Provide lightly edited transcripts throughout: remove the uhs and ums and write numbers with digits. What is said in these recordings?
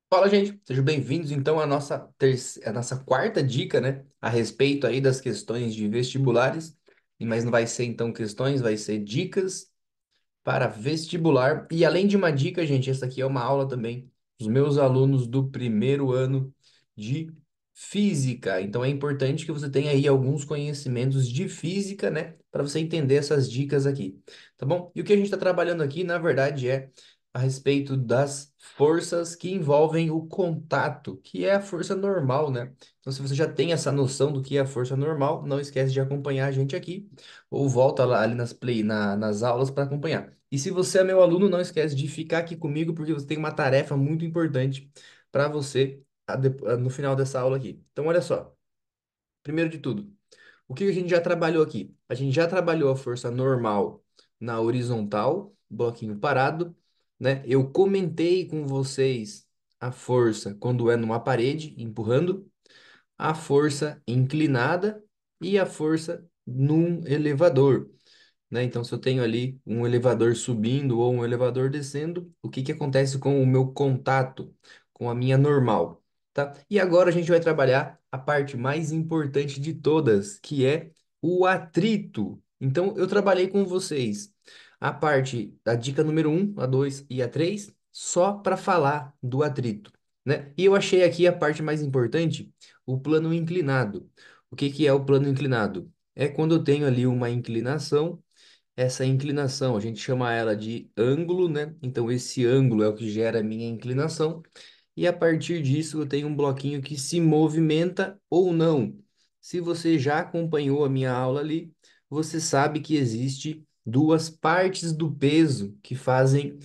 Fala, gente. Sejam bem-vindos, então, à nossa quarta dica, né? A respeito aí das questões de vestibulares. Mas não vai ser, então, questões, vai ser dicas para vestibular. E além de uma dica, gente, essa aqui é uma aula também dos meus alunos do primeiro ano de física. Então é importante que você tenha aí alguns conhecimentos de física, né, para você entender essas dicas aqui, tá bom? E o que a gente está trabalhando aqui, na verdade, é a respeito das forças que envolvem o contato, que é a força normal, né? Então, se você já tem essa noção do que é a força normal, não esquece de acompanhar a gente aqui ou volta lá ali nas aulas para acompanhar. E se você é meu aluno, não esquece de ficar aqui comigo, porque você tem uma tarefa muito importante para você no final dessa aula aqui. Então, olha só. Primeiro de tudo, o que a gente já trabalhou aqui? A gente já trabalhou a força normal na horizontal, bloquinho parado, né? Eu comentei com vocês a força quando é numa parede, empurrando, a força inclinada e a força num elevador, né? Então, se eu tenho ali um elevador subindo ou um elevador descendo, o que que acontece com o meu contato com a minha normal, tá? E agora a gente vai trabalhar a parte mais importante de todas, que é o atrito. Então, eu trabalhei com vocês a parte da dica número um, a 2 e a 3 só para falar do atrito, né? E eu achei aqui a parte mais importante, o plano inclinado. O que que é o plano inclinado? É quando eu tenho ali uma inclinação, essa inclinação, a gente chama ela de ângulo, né? Então, esse ângulo é o que gera a minha inclinação. E a partir disso, eu tenho um bloquinho que se movimenta ou não. Se você já acompanhou a minha aula ali, você sabe que existe duas partes do peso que fazem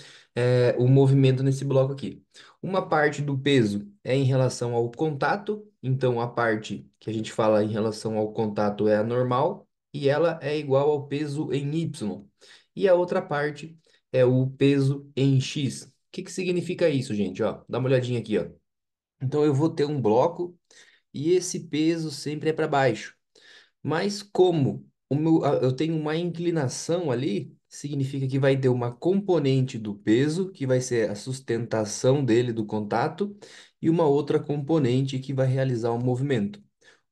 o movimento nesse bloco aqui. Uma parte do peso é em relação ao contato, então a parte que a gente fala em relação ao contato é a normal e ela é igual ao peso em Y. E a outra parte é o peso em X. O que que significa isso, gente? Ó, dá uma olhadinha aqui, ó. Então eu vou ter um bloco e esse peso sempre é para baixo. Mas como eu tenho uma inclinação ali, significa que vai ter uma componente do peso, que vai ser a sustentação dele do contato, e uma outra componente que vai realizar o movimento.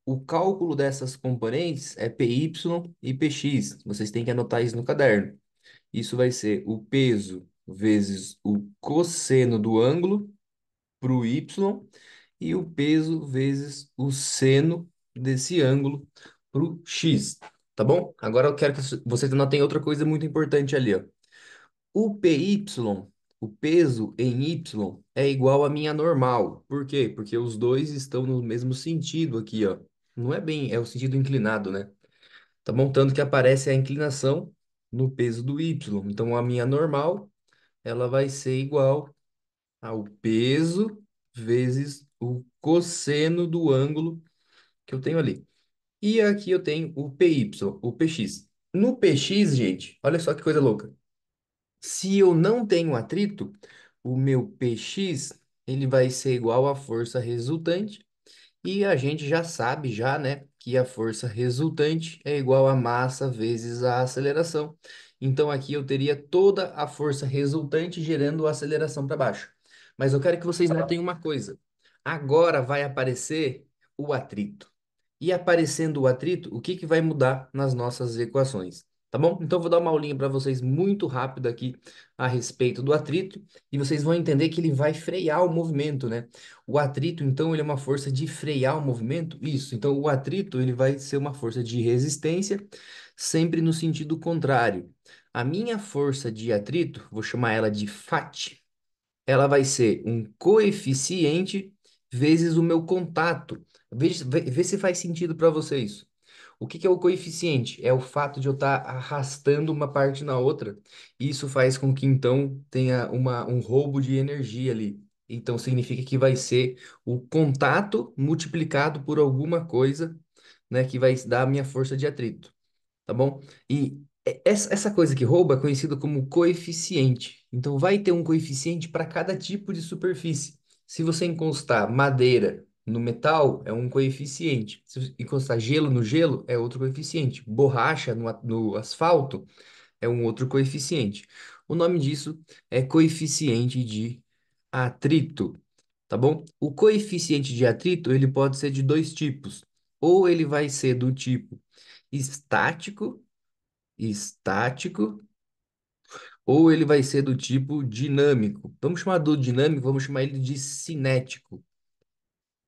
O cálculo dessas componentes é PY e PX. Vocês têm que anotar isso no caderno. Isso vai ser o peso vezes o cosseno do ângulo para o Y e o peso vezes o seno desse ângulo para o X. Tá bom? Agora eu quero que vocês anotem outra coisa muito importante ali, ó. O PY, o peso em Y, é igual à minha normal. Por quê? Porque os dois estão no mesmo sentido aqui, ó. Não é bem, é o sentido inclinado, né? Tá bom? Tanto que aparece a inclinação no peso do Y. Então, a minha normal, ela vai ser igual ao peso vezes o cosseno do ângulo que eu tenho ali. E aqui eu tenho o PY, o PX. No PX, gente, olha só que coisa louca. Se eu não tenho atrito, o meu PX, ele vai ser igual à força resultante. E a gente já sabe, já, né, que a força resultante é igual a massa vezes a aceleração. Então aqui eu teria toda a força resultante gerando a aceleração para baixo. Mas eu quero que vocês notem uma coisa. Agora vai aparecer o atrito. E aparecendo o atrito, o que que vai mudar nas nossas equações? Tá bom? Então eu vou dar uma aulinha para vocês muito rápido aqui a respeito do atrito e vocês vão entender que ele vai frear o movimento, né? O atrito, então, ele é uma força de frear o movimento? Isso. Então, o atrito, ele vai ser uma força de resistência, sempre no sentido contrário. A minha força de atrito, vou chamar ela de Φ, ela vai ser um coeficiente vezes o meu contato. Vê se faz sentido para vocês. O que que é o coeficiente? É o fato de eu estar arrastando uma parte na outra. Isso faz com que então tenha um roubo de energia ali. Então significa que vai ser o contato multiplicado por alguma coisa, né, que vai dar a minha força de atrito, tá bom? E essa coisa que rouba é conhecida como coeficiente. Então, vai ter um coeficiente para cada tipo de superfície. Se você encostar madeira no metal, é um coeficiente. Se você encostar gelo no gelo, é outro coeficiente. Borracha no asfalto, é um outro coeficiente. O nome disso é coeficiente de atrito. tá bom? O coeficiente de atrito, ele pode ser de dois tipos. Ou ele vai ser do tipo estático, estático, ou ele vai ser do tipo dinâmico. Vamos chamar do dinâmico, vamos chamar ele de cinético.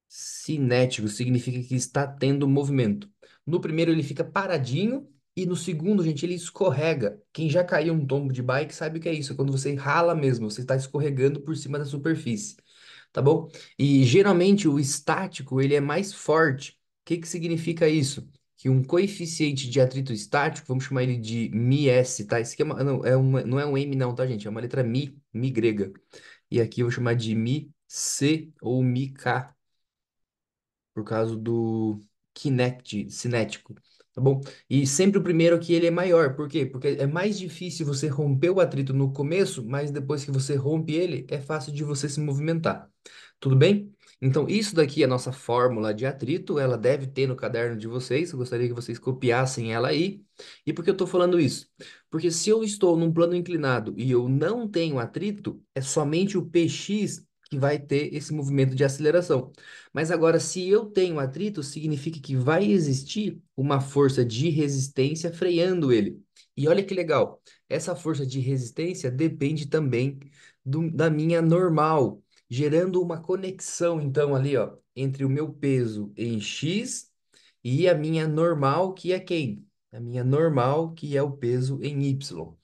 Cinético significa que está tendo movimento. No primeiro ele fica paradinho e no segundo, gente, ele escorrega. Quem já caiu um tombo de bike sabe o que é isso, é quando você rala mesmo, você está escorregando por cima da superfície, tá bom? E geralmente o estático, ele é mais forte. O que que significa isso? Que um coeficiente de atrito estático, vamos chamar ele de μs, tá? Isso aqui é não é um M não, tá, gente? É uma letra mi grega. E aqui eu vou chamar de mi c ou mi k por causa do cinético, tá bom? E sempre o primeiro aqui ele é maior, por quê? Porque é mais difícil você romper o atrito no começo, mas depois que você rompe ele, é fácil de você se movimentar. Tudo bem? Então, isso daqui é a nossa fórmula de atrito, ela deve ter no caderno de vocês, eu gostaria que vocês copiassem ela aí. E por que eu estou falando isso? Porque se eu estou num plano inclinado e eu não tenho atrito, é somente o px que vai ter esse movimento de aceleração. Mas agora, se eu tenho atrito, significa que vai existir uma força de resistência freando ele. E olha que legal, essa força de resistência depende também da minha normal, gerando uma conexão, então, ali, ó, entre o meu peso em X e a minha normal, que é quem? A minha normal, que é o peso em Y.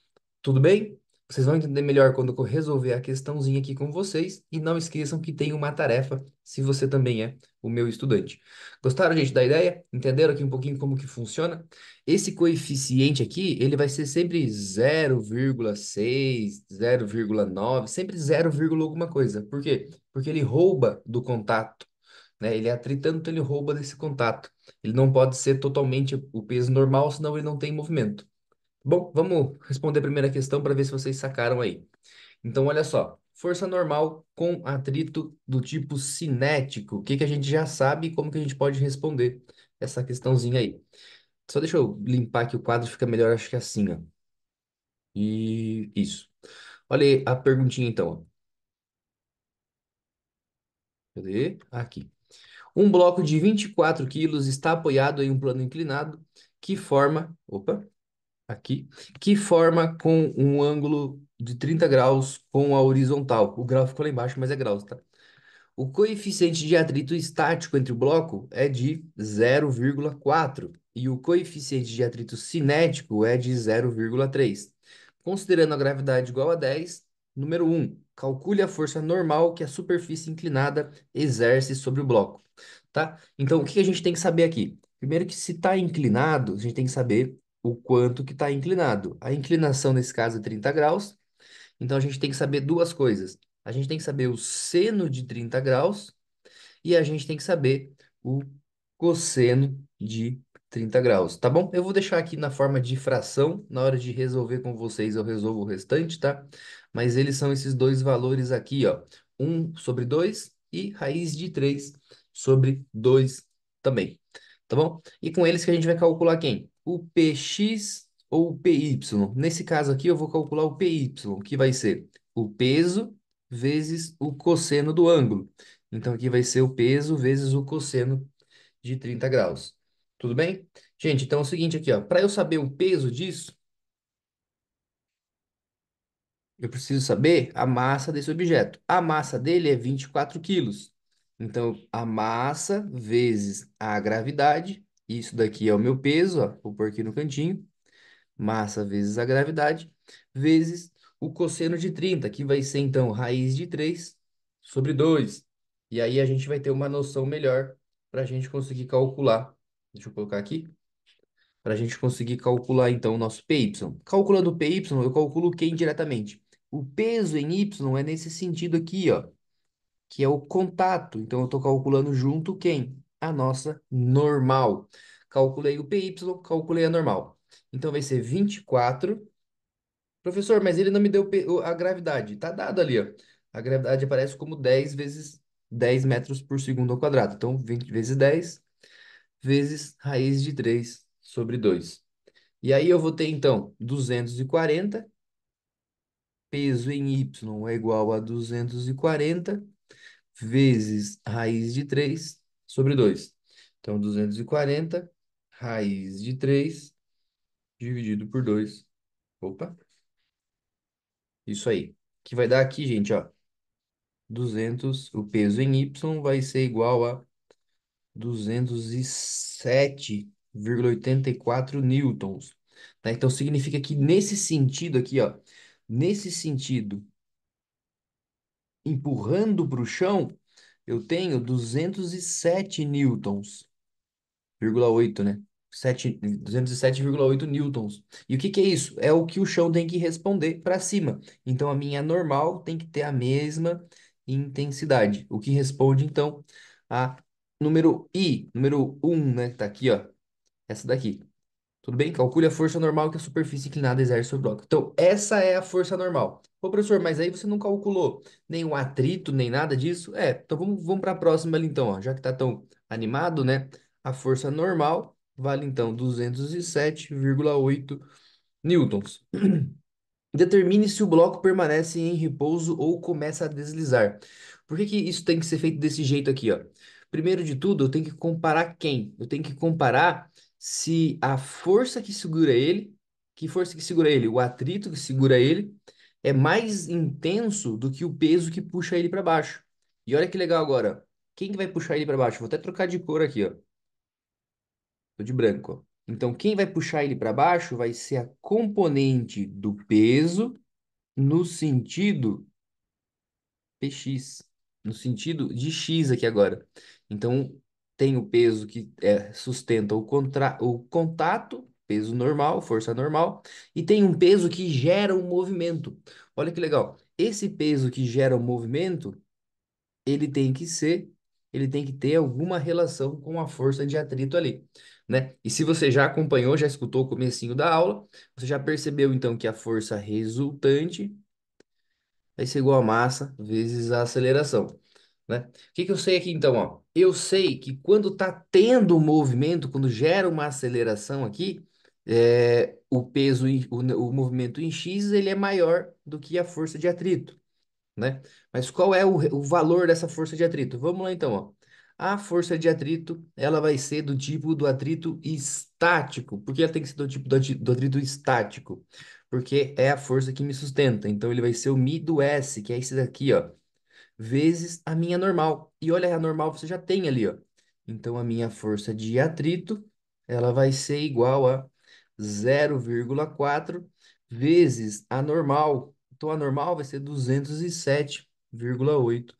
Tudo bem? Vocês vão entender melhor quando eu resolver a questãozinha aqui com vocês. E não esqueçam que tem uma tarefa, se você também é o meu estudante. Gostaram, gente, da ideia? Entenderam aqui um pouquinho como que funciona? Esse coeficiente aqui, ele vai ser sempre 0,6, 0,9, sempre 0, alguma coisa. Por quê? Porque ele rouba do contato, né? Ele é atritando, então ele rouba desse contato. Ele não pode ser totalmente o peso normal, senão ele não tem movimento. Bom, vamos responder a primeira questão para ver se vocês sacaram aí. Então, olha só. Força normal com atrito do tipo cinético. O que que a gente já sabe e como que a gente pode responder essa questãozinha aí. Só deixa eu limpar aqui o quadro, fica melhor, acho que é assim, ó. E isso. Olha aí a perguntinha então, ó. Cadê? Aqui. Um bloco de 24 quilos está apoiado em um plano inclinado que forma. Opa! Aqui, que forma com um ângulo de 30 graus com a horizontal. O grau ficou lá embaixo, mas é graus, tá? O coeficiente de atrito estático entre o bloco é de 0,4 e o coeficiente de atrito cinético é de 0,3. Considerando a gravidade igual a 10, número um, calcule a força normal que a superfície inclinada exerce sobre o bloco, tá? Então, o que a gente tem que saber aqui? Primeiro que se está inclinado, a gente tem que saber o quanto que está inclinado. A inclinação, nesse caso, é 30 graus. Então, a gente tem que saber duas coisas. A gente tem que saber o seno de 30 graus e a gente tem que saber o cosseno de 30 graus, tá bom? Eu vou deixar aqui na forma de fração, na hora de resolver com vocês eu resolvo o restante, tá? Mas eles são esses dois valores aqui, ó. 1/2 e raiz de 3 sobre 2 também, tá bom? E com eles que a gente vai calcular quem? O px ou o py. Nesse caso aqui eu vou calcular o py, que vai ser o peso vezes o cosseno do ângulo. Então aqui vai ser o peso vezes o cosseno de 30 graus. Tudo bem? Gente, então é o seguinte aqui, ó. Para eu saber o peso disso, eu preciso saber a massa desse objeto. A massa dele é 24 quilos. Então, a massa vezes a gravidade. Isso daqui é o meu peso, ó. Vou pôr aqui no cantinho. Massa vezes a gravidade, vezes o cosseno de 30 que vai ser então raiz de 3 sobre 2. E aí a gente vai ter uma noção melhor para a gente conseguir calcular. Deixa eu colocar aqui. Para a gente conseguir calcular então o nosso PY. Calculando o PY, eu calculo o que indiretamente? O peso em Y é nesse sentido aqui, ó, que é o contato. Então eu estou calculando junto quem? A nossa normal. Calculei o PY, calculei a normal. Então vai ser 24. Professor, mas ele não me deu a gravidade. Tá dado ali, ó. A gravidade aparece como 10 vezes 10 metros por segundo ao quadrado. Então, 20 vezes 10 vezes raiz de 3 sobre 2. E aí eu vou ter, então, 240. Peso em Y é igual a 240 vezes raiz de 3 sobre 2. Então, 240 raiz de 3 dividido por 2. Opa, isso aí. Que vai dar aqui, gente, ó. 200, o peso em Y vai ser igual a 207,84 newtons. Tá? Então, significa que nesse sentido aqui, ó, nesse sentido, empurrando para o chão, eu tenho 207 newtons. 0,8, né? 207,8 newtons. E o que que é isso? É o que o chão tem que responder para cima. Então a minha normal tem que ter a mesma intensidade. O que responde então a número I, número 1, né? Que tá aqui, ó. Essa daqui. Tudo bem? Calcule a força normal que a superfície inclinada exerce sobre o bloco. Então, essa é a força normal. Ô, professor, mas aí você não calculou nenhum atrito, nem nada disso? É, então vamos para a próxima ali então, ó. Já que tá tão animado, né? A força normal vale então 207,8 newtons. Determine se o bloco permanece em repouso ou começa a deslizar. Por que que isso tem que ser feito desse jeito aqui, ó? Primeiro de tudo, eu tenho que comparar quem? Eu tenho que comparar se a força que segura ele, que força que segura ele, o atrito que segura ele, é mais intenso do que o peso que puxa ele para baixo. E olha que legal agora. Quem que vai puxar ele para baixo? Vou até trocar de cor aqui, ó. Tô de branco, ó. Então, quem vai puxar ele para baixo vai ser a componente do peso no sentido PX, no sentido de X aqui agora. Então, tem o peso que sustenta o contato, peso normal, força normal, e tem um peso que gera um movimento. Olha que legal. Esse peso que gera o movimento, ele tem que ser, ele tem que ter alguma relação com a força de atrito ali, né? E se você já acompanhou, já escutou o comecinho da aula, você já percebeu então que a força resultante vai ser igual a massa vezes a aceleração, né? O que que eu sei aqui então, ó? Eu sei que quando tá tendo movimento, quando gera uma aceleração aqui, o peso, o movimento em x, ele é maior do que a força de atrito, né? Mas qual é o valor dessa força de atrito? Vamos lá então, ó. A força de atrito, ela vai ser do tipo do atrito estático. Por que ela tem que ser do tipo do atrito estático? Porque é a força que me sustenta. Então ele vai ser o μ do S, que é esse daqui, ó, vezes a minha normal. E olha, a normal você já tem ali, ó. Então a minha força de atrito, ela vai ser igual a 0,4 vezes a normal. Então a normal vai ser 207,8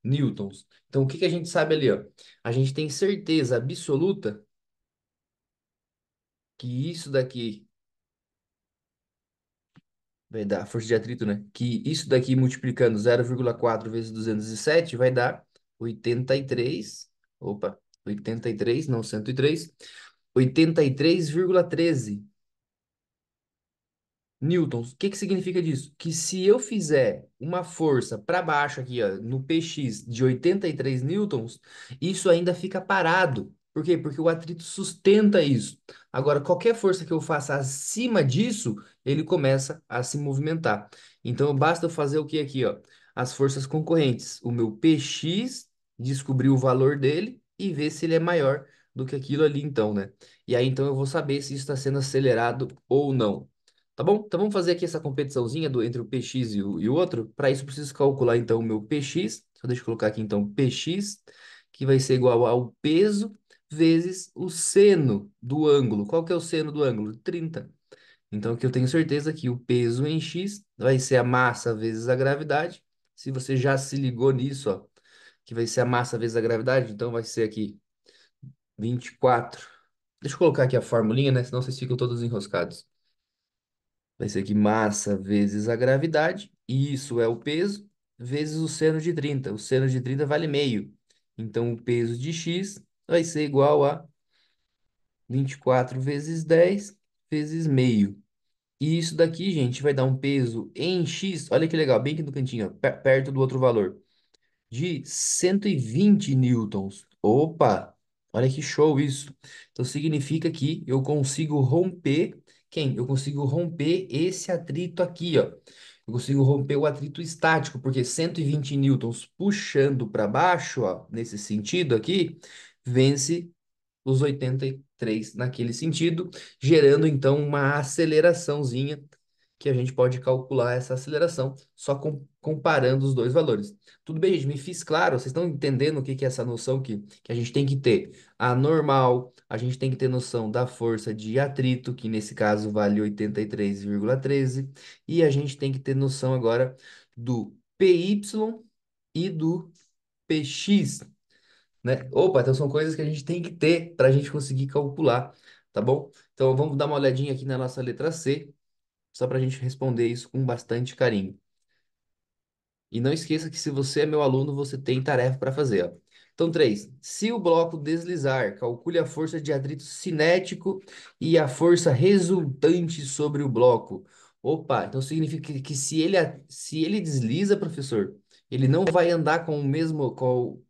newtons. Então o que que a gente sabe ali, ó? A gente tem certeza absoluta que isso daqui vai dar força de atrito, né? Que isso daqui multiplicando 0,4 vezes 207 vai dar 83. Opa, 83, não 103. 83,13 newtons. O que que significa disso? Que se eu fizer uma força para baixo aqui, ó, no PX de 83 newtons, isso ainda fica parado. Por quê? Porque o atrito sustenta isso. Agora, qualquer força que eu faça acima disso, ele começa a se movimentar. Então, basta eu fazer o que aqui, ó? As forças concorrentes. O meu PX, descobrir o valor dele e ver se ele é maior do que aquilo ali, então, né? E aí, então, eu vou saber se isso está sendo acelerado ou não. Tá bom? Então vamos fazer aqui essa competiçãozinha entre o PX e o outro. Para isso eu preciso calcular então o meu PX. Só deixa eu colocar aqui então PX, que vai ser igual ao peso vezes o seno do ângulo. Qual que é o seno do ângulo? 30. Então aqui eu tenho certeza que o peso em X vai ser a massa vezes a gravidade. Se você já se ligou nisso, ó, que vai ser a massa vezes a gravidade, então vai ser aqui 24. Deixa eu colocar aqui a formulinha, né? Senão vocês ficam todos enroscados. Vai ser aqui massa vezes a gravidade, e isso é o peso, vezes o seno de 30. O seno de 30 vale meio. Então, o peso de x vai ser igual a 24 vezes 10 vezes meio. E isso daqui, gente, vai dar um peso em x, olha que legal, bem aqui no cantinho, ó, perto do outro valor de 120 newtons. Opa, olha que show isso. Então significa que eu consigo romper quem? Eu consigo romper esse atrito aqui, ó. eu consigo romper o atrito estático, porque 120 newtons puxando para baixo, ó, nesse sentido aqui, vence os 83 naquele sentido, gerando então uma aceleraçãozinha que a gente pode calcular essa aceleração só comparando os dois valores. Tudo bem, gente? Me fiz claro? Vocês estão entendendo o que que é essa noção que a gente tem que ter? A normal, a gente tem que ter noção da força de atrito, que nesse caso vale 83,13, e a gente tem que ter noção agora do PY e do PX, né? Opa, então são coisas que a gente tem que ter para a gente conseguir calcular, tá bom? Então vamos dar uma olhadinha aqui na nossa letra C, só para a gente responder isso com bastante carinho. E não esqueça que se você é meu aluno, você tem tarefa para fazer, ó. Então, 3. Se o bloco deslizar, calcule a força de atrito cinético e a força resultante sobre o bloco. Opa, então significa que se ele desliza, professor, ele não vai andar com o mesmo,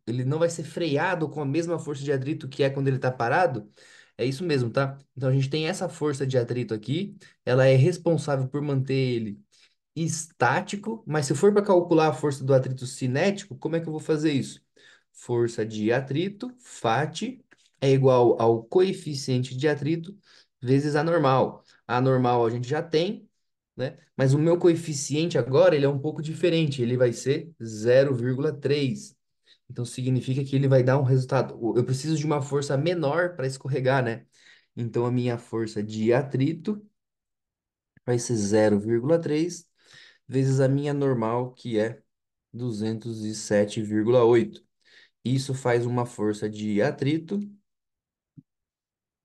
ele não vai ser freado com a mesma força de atrito que é quando ele está parado? É isso mesmo, tá? Então a gente tem essa força de atrito aqui, ela é responsável por manter ele estático, mas se for para calcular a força do atrito cinético, como é que eu vou fazer isso? Força de atrito, Φ, é igual ao coeficiente de atrito vezes a normal. A normal a gente já tem, né? Mas o meu coeficiente agora, ele é um pouco diferente, ele vai ser 0,3. Então significa que ele vai dar um resultado. Eu preciso de uma força menor para escorregar, né? Então a minha força de atrito vai ser 0,3 vezes a minha normal, que é 207,8. Isso faz uma força de atrito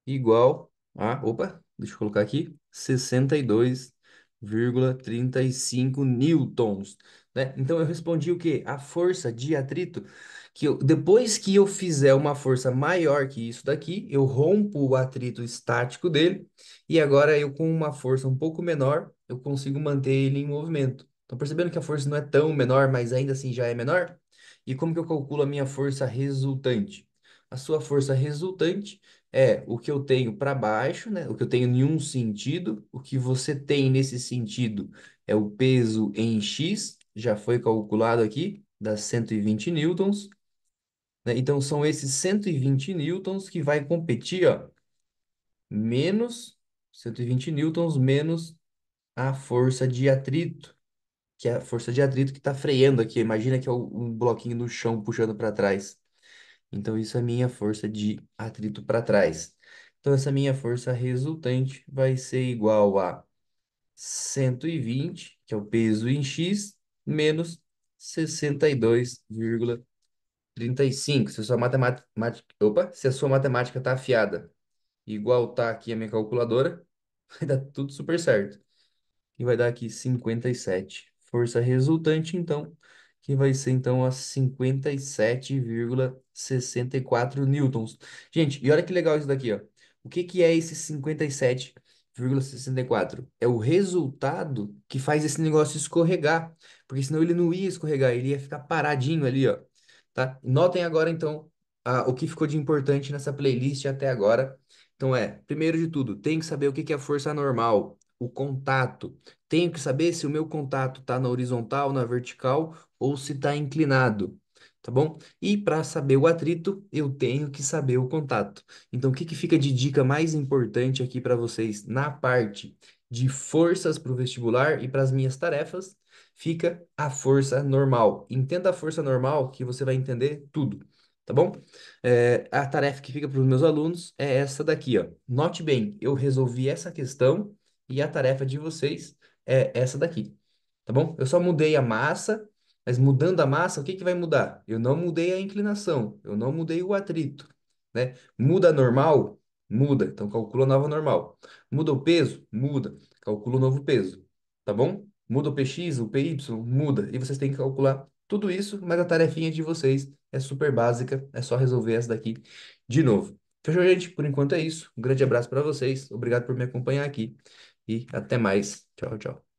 igual a, opa, deixa eu colocar aqui, 62,35 newtons, né? Então eu respondi o quê? A força de atrito, depois que eu fizer uma força maior que isso daqui, eu rompo o atrito estático dele, e agora eu com uma força um pouco menor, eu consigo manter ele em movimento. Estão percebendo que a força não é tão menor, mas ainda assim já é menor? E como que eu calculo a minha força resultante? A sua força resultante é o que eu tenho para baixo, né? O que eu tenho em um sentido, o que você tem nesse sentido é o peso em X, já foi calculado aqui, das 120 newtons, né? Então são esses 120 newtons que vai competir, ó, menos 120 newtons menos a força de atrito, que é a força de atrito que está freando aqui. Imagina que é um bloquinho no chão puxando para trás. Então, isso é minha força de atrito para trás. Então, essa minha força resultante vai ser igual a 120, que é o peso em X, menos 62,35. Se a sua se a sua matemática está afiada, igual tá aqui a minha calculadora, vai dar tudo super certo que vai dar aqui 57. Força resultante, então, que vai ser então a 57,64 newtons. Gente, e olha que legal isso daqui, ó. O que que é esse 57,64? É o resultado que faz esse negócio escorregar, porque senão ele não ia escorregar, ele ia ficar paradinho ali, ó. Tá? Notem agora, então, o que ficou de importante nessa playlist até agora. Então primeiro de tudo, tem que saber o que que é força normal, o contato. Tenho que saber se o meu contato está na horizontal, na vertical ou se está inclinado, tá bom? E para saber o atrito, eu tenho que saber o contato. Então, o que que fica de dica mais importante aqui para vocês na parte de forças para o vestibular e para as minhas tarefas? Fica a força normal. Entenda a força normal que você vai entender tudo, tá bom? A tarefa que fica para os meus alunos é essa daqui, ó. Note bem, eu resolvi essa questão e a tarefa de vocês é essa daqui, tá bom? Eu só mudei a massa, mas mudando a massa, o que que vai mudar? Eu não mudei a inclinação, eu não mudei o atrito, né? Muda a normal? Muda, então calcula a nova normal. Muda o peso? Muda, calcula o novo peso, tá bom? Muda o PX, o PY? Muda, e vocês têm que calcular tudo isso, mas a tarefinha de vocês é super básica, é só resolver essa daqui de novo. Fechou, gente? Por enquanto é isso. Um grande abraço para vocês. Obrigado por me acompanhar aqui e até mais. Tchau, tchau.